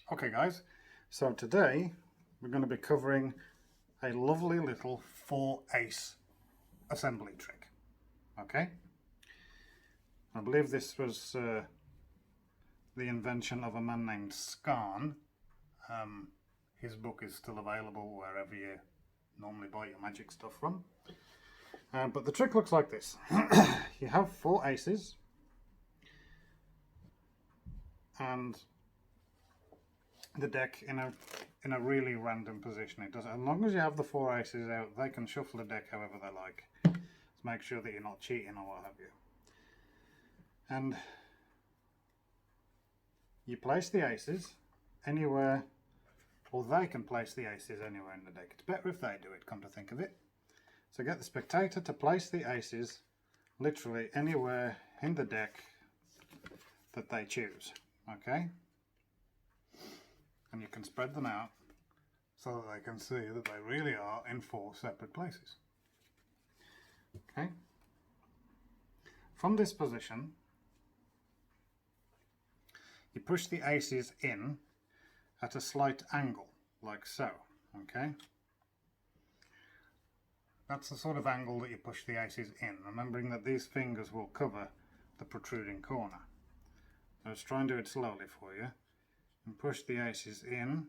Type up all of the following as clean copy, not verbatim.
Okay guys, so today we're going to be covering a lovely little 4-ace assembly trick. Okay, I believe this was the invention of a man named SCARNE. His book is still available wherever you normally buy your magic stuff from. But the trick looks like this. You have 4 aces and the deck in a really random position. It does, as long as you have the 4 aces out, they can shuffle the deck however they like. Just make sure that you're not cheating or what have you. And you place the aces anywhere, or they can place the aces anywhere in the deck. It's better if they do it, come to think of it. So get the spectator to place the aces literally anywhere in the deck that they choose. Okay? And you can spread them out so that they can see that they really are in 4 separate places. Okay? From this position, you push the aces in at a slight angle, like so. Okay? That's the sort of angle that you push the aces in, remembering that these fingers will cover the protruding corner. Let's try and do it slowly for you. And push the aces in.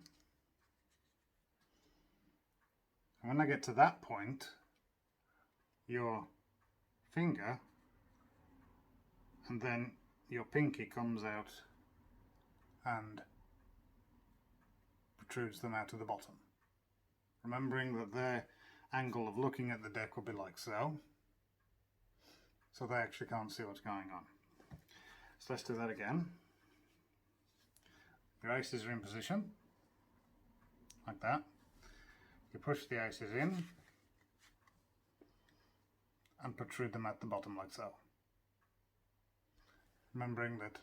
And when I get to that point, your finger and then your pinky comes out and protrudes them out of the bottom. Remembering that their angle of looking at the deck will be like so. So they actually can't see what's going on. So let's do that again. Your aces are in position, like that. You push the aces in and protrude them at the bottom like so. Remembering that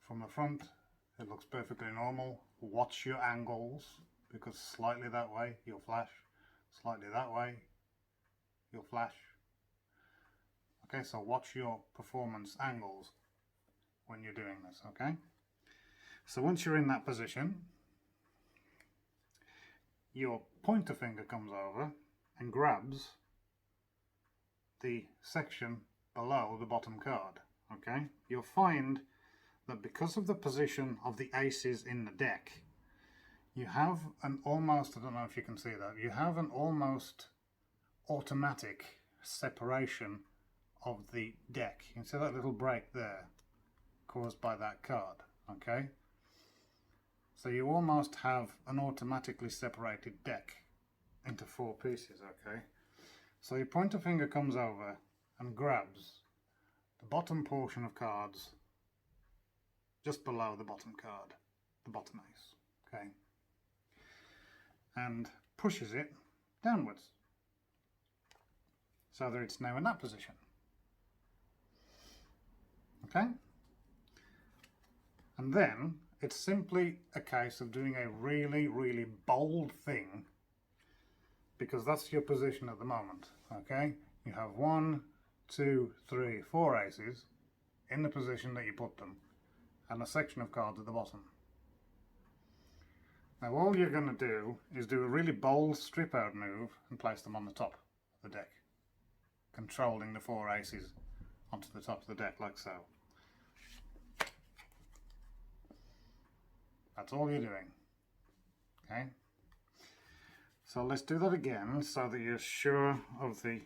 from the front it looks perfectly normal. Watch your angles, because slightly that way you'll flash, slightly that way you'll flash. Okay, so watch your performance angles when you're doing this, okay? So once you're in that position, your pointer finger comes over and grabs the section below the bottom card, okay? You'll find that because of the position of the aces in the deck, you have an almost, I don't know if you can see that, you have an almost automatic separation of the deck. You can see that little break there caused by that card, okay? So you almost have an automatically separated deck into 4 pieces, okay? So your pointer finger comes over and grabs the bottom portion of cards just below the bottom card, the bottom ace, okay? And pushes it downwards so that it's now in that position, okay? And then it's simply a case of doing a really, really bold thing, because that's your position at the moment, okay? You have 1, 2, 3, 4 aces in the position that you put them, and a section of cards at the bottom. Now all you're going to do is do a really bold strip out move and place them on the top of the deck, controlling the 4 aces onto the top of the deck like so. That's all you're doing, okay? So let's do that again so that you're sure of the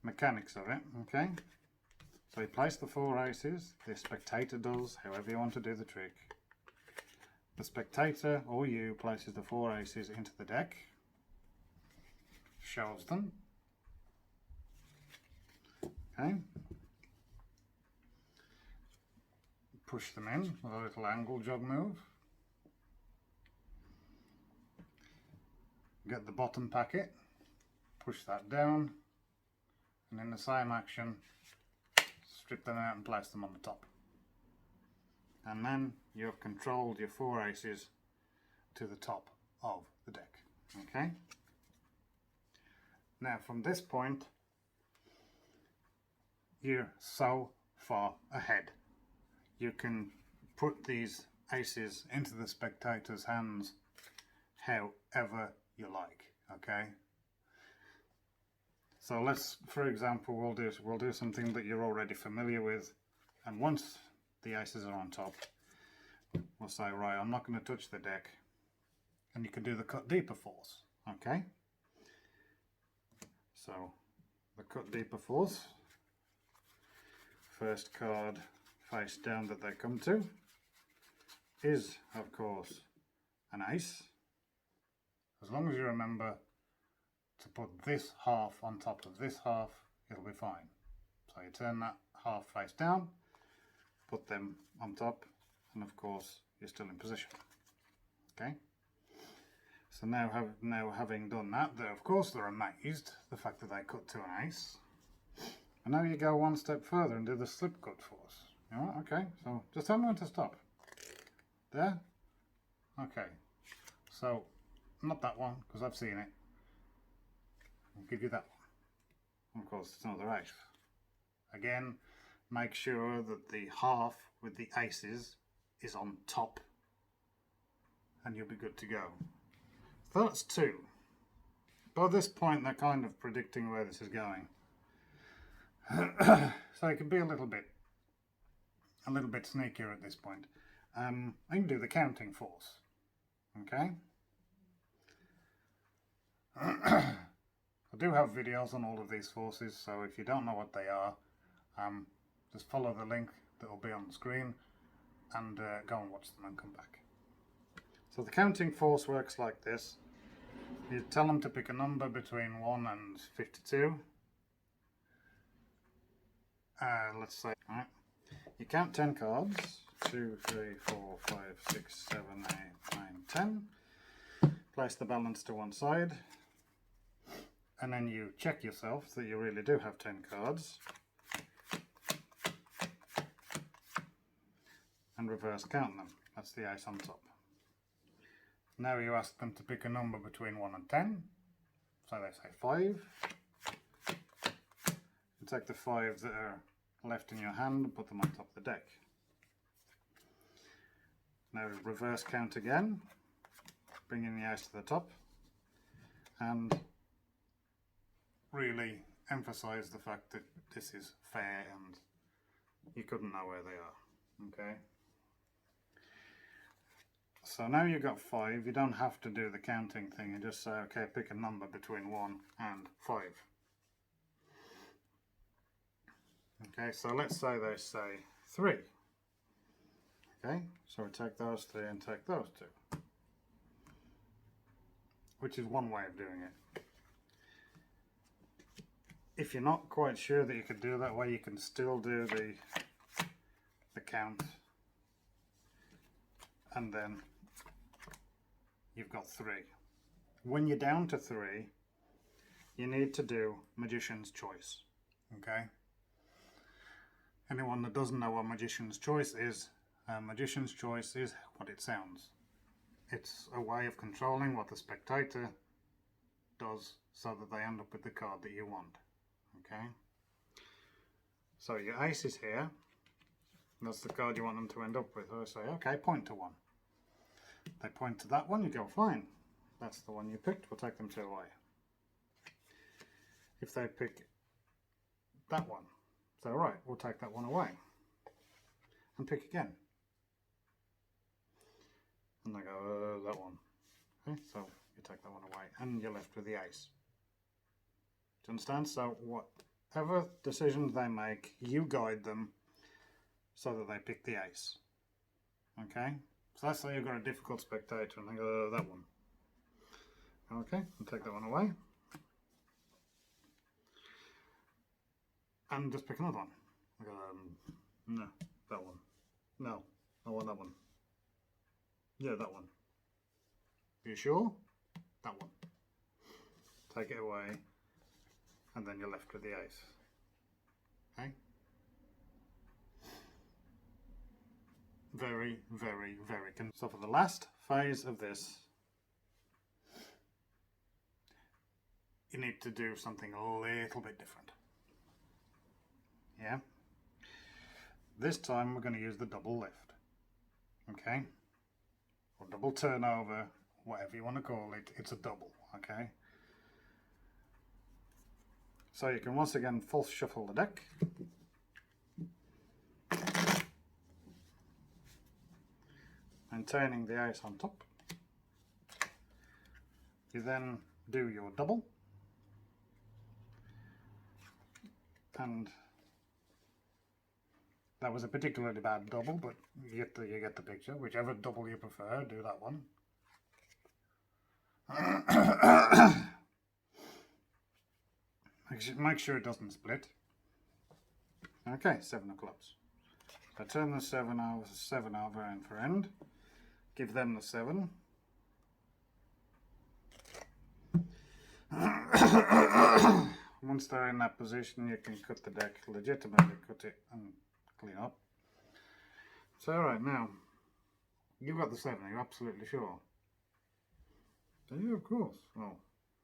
mechanics of it, okay? So you place the 4 aces, the spectator does, however you want to do the trick. The spectator, or you, places the 4 aces into the deck, shows them, okay? Push them in with a little angle jog move. Get the bottom packet, push that down, and in the same action, strip them out and place them on the top. And then you have controlled your 4 aces to the top of the deck, okay? Now from this point, you're so far ahead. You can put these aces into the spectator's hands however you like, okay? So let's, for example, we'll do something that you're already familiar with, and once the aces are on top, we'll say, right, I'm not going to touch the deck, and you can do the cut deeper force, okay? So the cut deeper force, first card face down that they come to is, of course, an ace. As long as you remember to put this half on top of this half, it'll be fine. So you turn that half face down, put them on top, and of course you're still in position. Okay. So now having done that, of course they're amazed the fact that they cut to an ace. And now you go one step further and do the slip cut force. Alright, okay, so just tell me when to stop. There? Okay. So, not that one, because I've seen it. I'll give you that one. Of course, it's another ace. Again, make sure that the half with the aces is on top, and you'll be good to go. So that's two. By this point, they're kind of predicting where this is going. So it can be a little bit sneakier at this point. I can do the counting force. Okay. I do have videos on all of these forces, so if you don't know what they are, just follow the link that will be on the screen and go and watch them and come back. So the counting force works like this. You tell them to pick a number between 1 and 52. Let's say, right. You count 10 cards. 2, 3, 4, 5, 6, 7, 8, 9, 10. Place the balance to one side. And then you check yourself that you really do have 10 cards. And reverse count them. That's the ace on top. Now you ask them to pick a number between 1 and 10. So they say 5. You take the 5 that are left in your hand and put them on top of the deck. Now reverse count again, bringing the ace to the top, and really emphasize the fact that this is fair and you couldn't know where they are. Okay. So now you've got 5, you don't have to do the counting thing, you just say, okay, pick a number between 1 and 5. Okay, so let's say they say 3. Okay, so we take those 3 and take those 2. Which is one way of doing it. If you're not quite sure that you could do that way, you can still do the count. And then you've got 3. When you're down to 3, you need to do Magician's Choice. Okay? Anyone that doesn't know what Magician's Choice is, Magician's Choice is what it sounds. It's a way of controlling what the spectator does so that they end up with the card that you want. Okay? So your ace is here. That's the card you want them to end up with. I say, okay, point to one. They point to that one, you go, fine. That's the one you picked, we'll take them 2 away. If they pick that one, so right, we'll take that one away. And pick again. And they go, that one. Okay, so you take that one away, and you're left with the ace. Do you understand? So whatever decisions they make, you guide them so that they pick the ace. Okay? So let's say you've got a difficult spectator and they go, that one. Okay, and take that one away. And just pick another one. No, that one. No, I want that one. Yeah, that one. Are you sure? That one. Take it away, and then you're left with the ace. Okay? Very, very, very. So for the last phase of this, you need to do something a little bit different. Yeah? This time we're going to use the double lift. Okay? double turnover, whatever you want to call it, it's a double, okay? So you can once again false shuffle the deck. Maintaining the ace on top. You then do your double. And that was a particularly bad double, but you get the picture. Whichever double you prefer, do that one. Make sure it doesn't split. Okay, 7 of clubs. So I turn the 7 over end for end. Give them the 7. Once they're in that position, you can cut the deck, legitimately cut it and clean up. So alright, now, you've got the 7, are you absolutely sure? Do you? Of course. Well,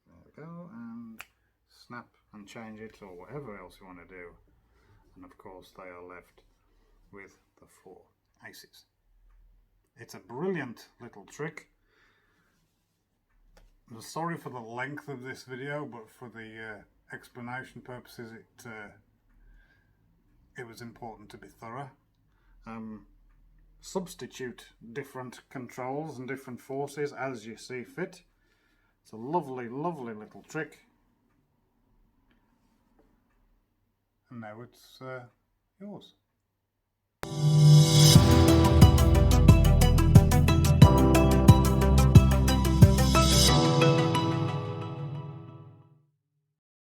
there we go, and snap and change it, or whatever else you want to do. And of course they are left with the 4 aces. It's a brilliant little trick. I'm sorry for the length of this video, but for the explanation purposes it was important to be thorough. Substitute different controls and different forces as you see fit. It's a lovely, lovely little trick. And now it's yours.